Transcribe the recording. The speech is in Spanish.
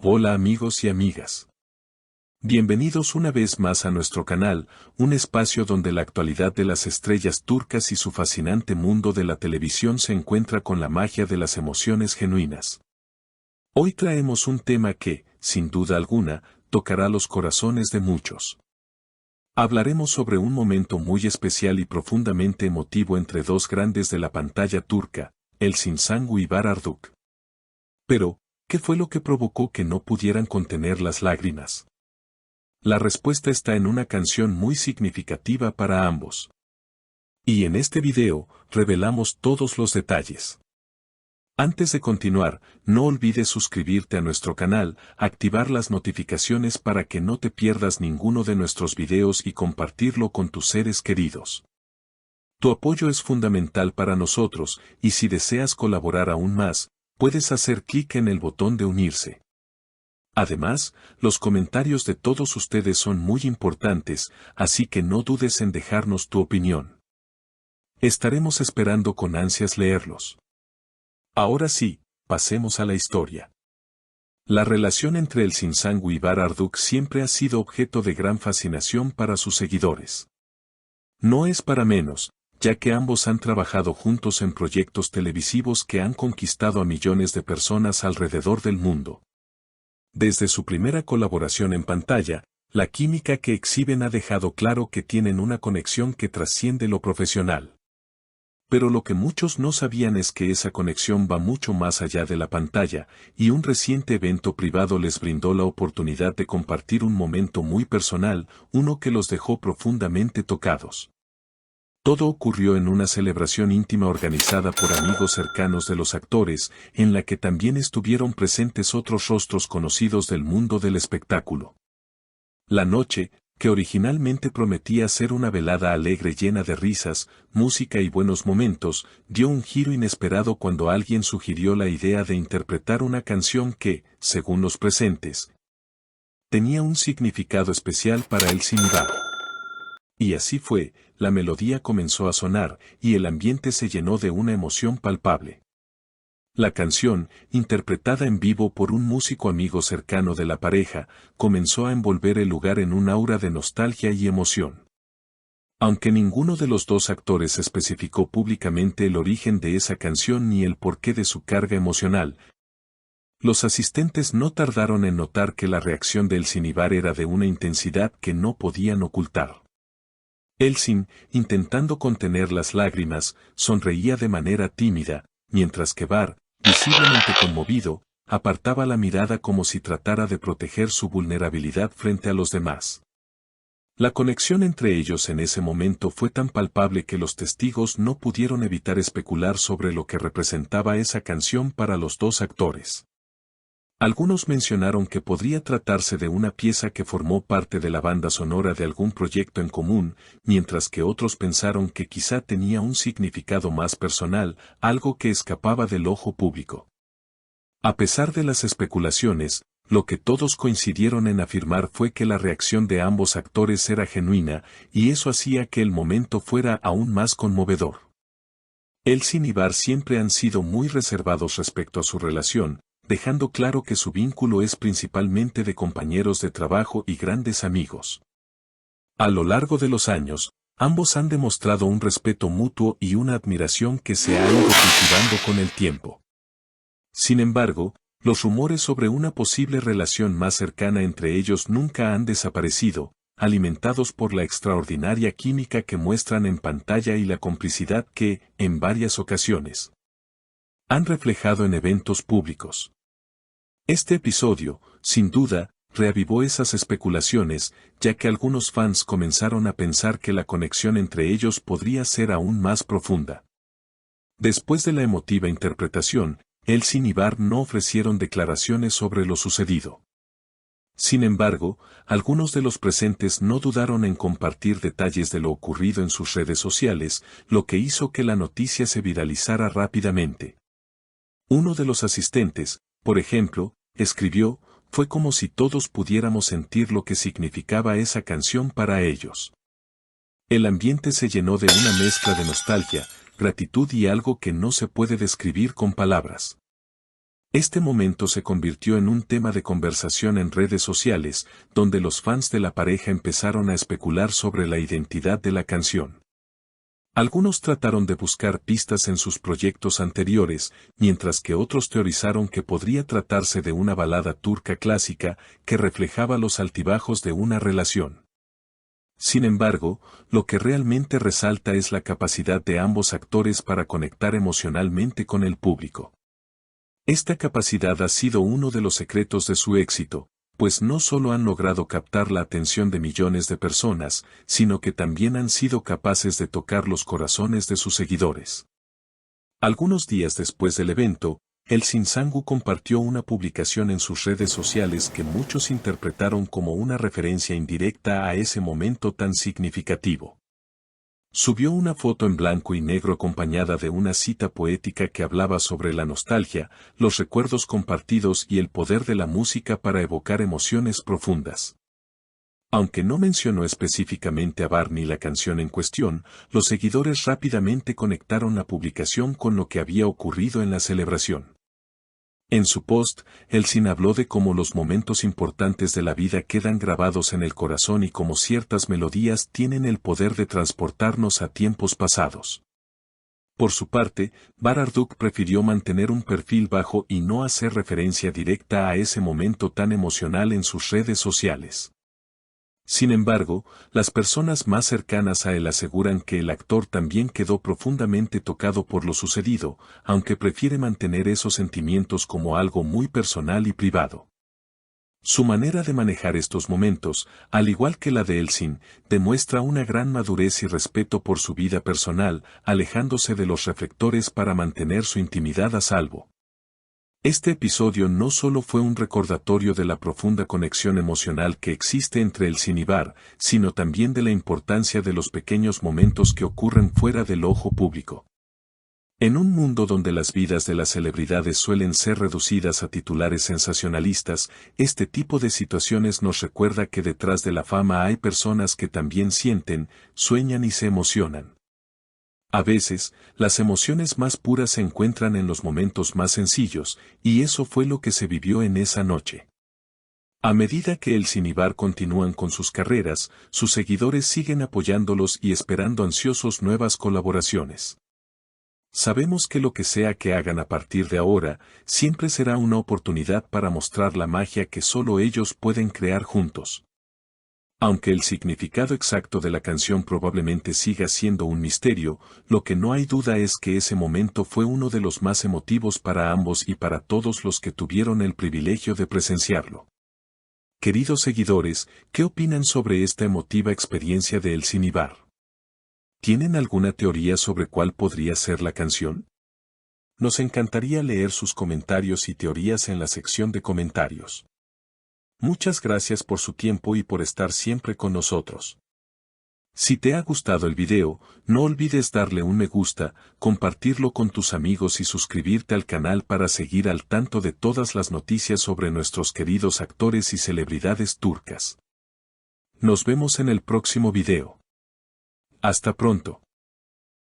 Hola amigos y amigas. Bienvenidos una vez más a nuestro canal, un espacio donde la actualidad de las estrellas turcas y su fascinante mundo de la televisión se encuentra con la magia de las emociones genuinas. Hoy traemos un tema que, sin duda alguna, tocará los corazones de muchos. Hablaremos sobre un momento muy especial y profundamente emotivo entre dos grandes de la pantalla turca, Elçin Sangu y Bahar Arduç. Pero, ¿qué fue lo que provocó que no pudieran contener las lágrimas? La respuesta está en una canción muy significativa para ambos. Y en este video, revelamos todos los detalles. Antes de continuar, no olvides suscribirte a nuestro canal, activar las notificaciones para que no te pierdas ninguno de nuestros videos y compartirlo con tus seres queridos. Tu apoyo es fundamental para nosotros, y si deseas colaborar aún más, puedes hacer clic en el botón de unirse. Además, los comentarios de todos ustedes son muy importantes, así que no dudes en dejarnos tu opinión. Estaremos esperando con ansias leerlos. Ahora sí, pasemos a la historia. La relación entre Elçin Sangu y Bahar Arduç siempre ha sido objeto de gran fascinación para sus seguidores. No es para menos, ya que ambos han trabajado juntos en proyectos televisivos que han conquistado a millones de personas alrededor del mundo. Desde su primera colaboración en pantalla, la química que exhiben ha dejado claro que tienen una conexión que trasciende lo profesional. Pero lo que muchos no sabían es que esa conexión va mucho más allá de la pantalla, y un reciente evento privado les brindó la oportunidad de compartir un momento muy personal, uno que los dejó profundamente tocados. Todo ocurrió en una celebración íntima organizada por amigos cercanos de los actores, en la que también estuvieron presentes otros rostros conocidos del mundo del espectáculo. La noche, que originalmente prometía ser una velada alegre llena de risas, música y buenos momentos, dio un giro inesperado cuando alguien sugirió la idea de interpretar una canción que, según los presentes, tenía un significado especial para Elçin y Bahar. Y así fue, la melodía comenzó a sonar, y el ambiente se llenó de una emoción palpable. La canción, interpretada en vivo por un músico amigo cercano de la pareja, comenzó a envolver el lugar en un aura de nostalgia y emoción. Aunque ninguno de los dos actores especificó públicamente el origen de esa canción ni el porqué de su carga emocional, los asistentes no tardaron en notar que la reacción de Elçin y Bahar era de una intensidad que no podían ocultar. Elçin, intentando contener las lágrimas, sonreía de manera tímida, mientras que Bahar, visiblemente conmovido, apartaba la mirada como si tratara de proteger su vulnerabilidad frente a los demás. La conexión entre ellos en ese momento fue tan palpable que los testigos no pudieron evitar especular sobre lo que representaba esa canción para los dos actores. Algunos mencionaron que podría tratarse de una pieza que formó parte de la banda sonora de algún proyecto en común, mientras que otros pensaron que quizá tenía un significado más personal, algo que escapaba del ojo público. A pesar de las especulaciones, lo que todos coincidieron en afirmar fue que la reacción de ambos actores era genuina, y eso hacía que el momento fuera aún más conmovedor. Elçin y Bahar siempre han sido muy reservados respecto a su relación, dejando claro que su vínculo es principalmente de compañeros de trabajo y grandes amigos. A lo largo de los años, ambos han demostrado un respeto mutuo y una admiración que se ha ido cultivando con el tiempo. Sin embargo, los rumores sobre una posible relación más cercana entre ellos nunca han desaparecido, alimentados por la extraordinaria química que muestran en pantalla y la complicidad que, en varias ocasiones, han reflejado en eventos públicos. Este episodio, sin duda, reavivó esas especulaciones, ya que algunos fans comenzaron a pensar que la conexión entre ellos podría ser aún más profunda. Después de la emotiva interpretación, Elçin y Bahar no ofrecieron declaraciones sobre lo sucedido. Sin embargo, algunos de los presentes no dudaron en compartir detalles de lo ocurrido en sus redes sociales, lo que hizo que la noticia se viralizara rápidamente. Uno de los asistentes, por ejemplo, escribió: "Fue como si todos pudiéramos sentir lo que significaba esa canción para ellos". El ambiente se llenó de una mezcla de nostalgia, gratitud y algo que no se puede describir con palabras. Este momento se convirtió en un tema de conversación en redes sociales, donde los fans de la pareja empezaron a especular sobre la identidad de la canción. Algunos trataron de buscar pistas en sus proyectos anteriores, mientras que otros teorizaron que podría tratarse de una balada turca clásica que reflejaba los altibajos de una relación. Sin embargo, lo que realmente resalta es la capacidad de ambos actores para conectar emocionalmente con el público. Esta capacidad ha sido uno de los secretos de su éxito, pues no solo han logrado captar la atención de millones de personas, sino que también han sido capaces de tocar los corazones de sus seguidores. Algunos días después del evento, Elçin Sangu compartió una publicación en sus redes sociales que muchos interpretaron como una referencia indirecta a ese momento tan significativo. Subió una foto en blanco y negro acompañada de una cita poética que hablaba sobre la nostalgia, los recuerdos compartidos y el poder de la música para evocar emociones profundas. Aunque no mencionó específicamente a Barney la canción en cuestión, los seguidores rápidamente conectaron la publicación con lo que había ocurrido en la celebración. En su post, Elçin habló de cómo los momentos importantes de la vida quedan grabados en el corazón y cómo ciertas melodías tienen el poder de transportarnos a tiempos pasados. Por su parte, Baraduk prefirió mantener un perfil bajo y no hacer referencia directa a ese momento tan emocional en sus redes sociales. Sin embargo, las personas más cercanas a él aseguran que el actor también quedó profundamente tocado por lo sucedido, aunque prefiere mantener esos sentimientos como algo muy personal y privado. Su manera de manejar estos momentos, al igual que la de Elçin, demuestra una gran madurez y respeto por su vida personal, alejándose de los reflectores para mantener su intimidad a salvo. Este episodio no solo fue un recordatorio de la profunda conexión emocional que existe entre Elçin y Bar, sino también de la importancia de los pequeños momentos que ocurren fuera del ojo público. En un mundo donde las vidas de las celebridades suelen ser reducidas a titulares sensacionalistas, este tipo de situaciones nos recuerda que detrás de la fama hay personas que también sienten, sueñan y se emocionan. A veces, las emociones más puras se encuentran en los momentos más sencillos, y eso fue lo que se vivió en esa noche. A medida que Elçin y Bar continúan con sus carreras, sus seguidores siguen apoyándolos y esperando ansiosos nuevas colaboraciones. Sabemos que lo que sea que hagan a partir de ahora, siempre será una oportunidad para mostrar la magia que solo ellos pueden crear juntos. Aunque el significado exacto de la canción probablemente siga siendo un misterio, lo que no hay duda es que ese momento fue uno de los más emotivos para ambos y para todos los que tuvieron el privilegio de presenciarlo. Queridos seguidores, ¿qué opinan sobre esta emotiva experiencia de Elçin y Bar? ¿Tienen alguna teoría sobre cuál podría ser la canción? Nos encantaría leer sus comentarios y teorías en la sección de comentarios. Muchas gracias por su tiempo y por estar siempre con nosotros. Si te ha gustado el video, no olvides darle un me gusta, compartirlo con tus amigos y suscribirte al canal para seguir al tanto de todas las noticias sobre nuestros queridos actores y celebridades turcas. Nos vemos en el próximo video. Hasta pronto.